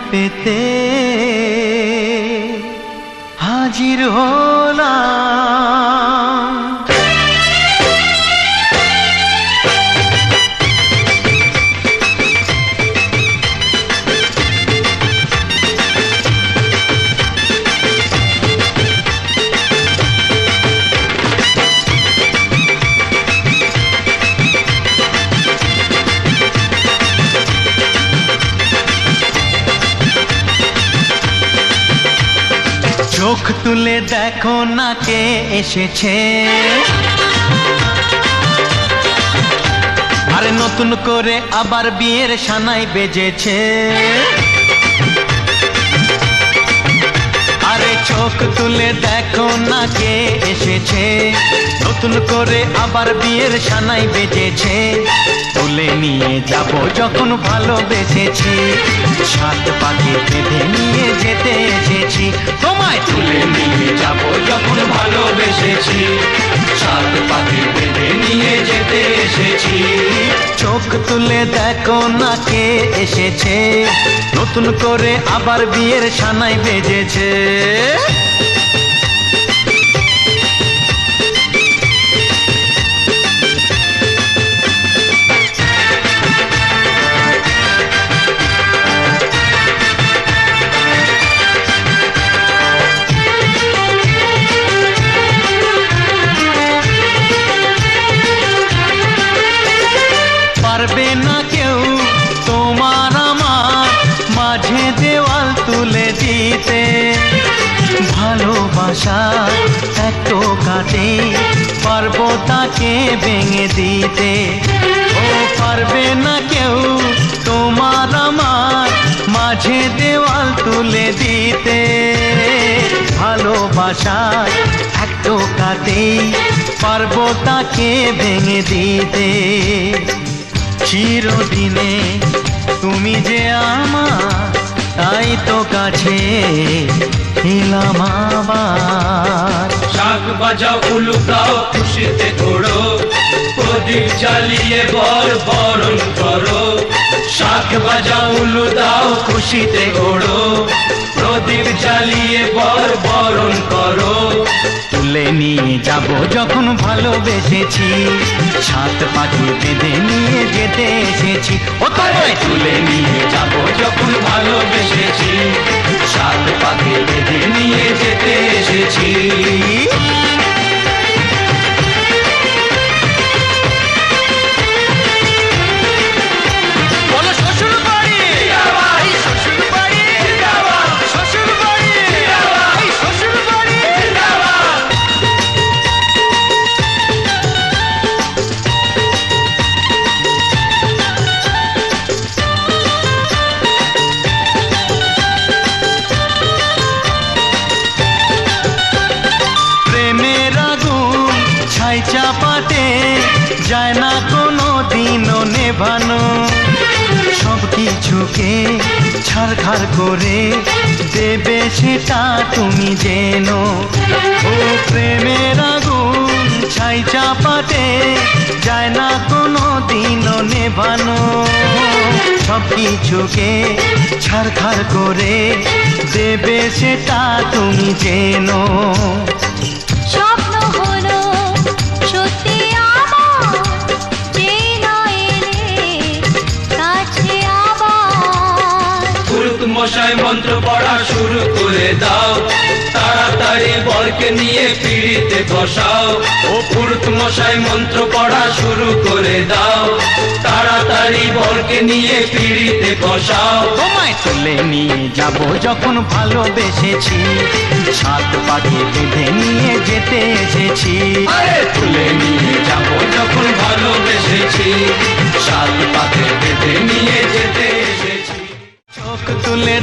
পেতে হাজির হলাম। চোখ তুলে দেখো না কে এসেছে, আরে নতুন করে আবার বিয়ের সানাই বেজেছে। আরে চোখ তুলে দেখো না কে এসেছে, নতুন করে আবার বিয়ের সানাই বেজেছে। তুলে নিয়ে যাব যখন ভালোবেসেছি, সাত পাকে বেঁধে নিয়ে যেতে এসেছি। তোমায় তুলে নিয়ে যাব যখন ভালোবেসেছি, সাত পাকে বেঁধে নিয়ে যেতে এসেছি। চোখ তুলে দেখো না কে এসেছে, নতুন করে আবার বিয়ের সানাই বেজেছে। পারবে না কেউ তোমার আমার মাঝে দেওয়াল তুলে দিতে, ভালোবাসা এত কাটে পারবো তাকে ভেঙে দিতে। ও পারবে না কেউ তোমার আমার মাঝে দেওয়াল তুলে দিতে, ভালোবাসা এত কাটে পারবো তাকে ভেঙে দিতে। চিরদিনে তুমি যে আমার, তাই তো কাছে এলাম আবার। শাক বাজাও উলুকাও খুশিতে ঘোড়ো, প্রদীপ জ্বালিয়ে বর বরণ করো। শাক বাজাও উলু দাও খুশিতে ঘোড়ো, প্রদীপ জ্বালিয়ে বর বরণ করো। তুলে নিয়ে যাব যখন ভালোবেসেছি, সাত পাখি বেঁধে নিয়ে যেতে এসেছি। ও তোমায় তুলে নিয়ে যাব যখন ভালোবেসেছি, সাত পাখি বেঁধে নিয়ে যেতে এসেছি। ছাই চাপাতে যায় না কোনো দিনও নেভানো, সব কিছুকে ছারখার করে দেবে সেটা তুমি জেনো। ও প্রেমের আগুন ছাই চাপাতে যায় না কোনো দিনও নেভানো, সব কিছুকে ছারখার করে দেবে সেটা তুমি জেনো। মশাই মন্ত্র পড়া শুরু করে দাও, তাড়াতাড়ি বরকে নিয়ে পিড়িতে বসাও। ও পুরুত মশাই মন্ত্র পড়া শুরু করে দাও, তাড়াতাড়ি বরকে নিয়ে পিড়িতে বসাও। তোমায় তুলে নিয়ে যাব যখন ভালোবেসেছি, সাত পাখি বেঁধে নিয়ে যেতে এসেছি। আরে তুলে নিয়ে যাব যখন ভালোবেসেছি, সাত পাখি বেঁধে নিয়ে যেতে এসেছি। চোখ তুলে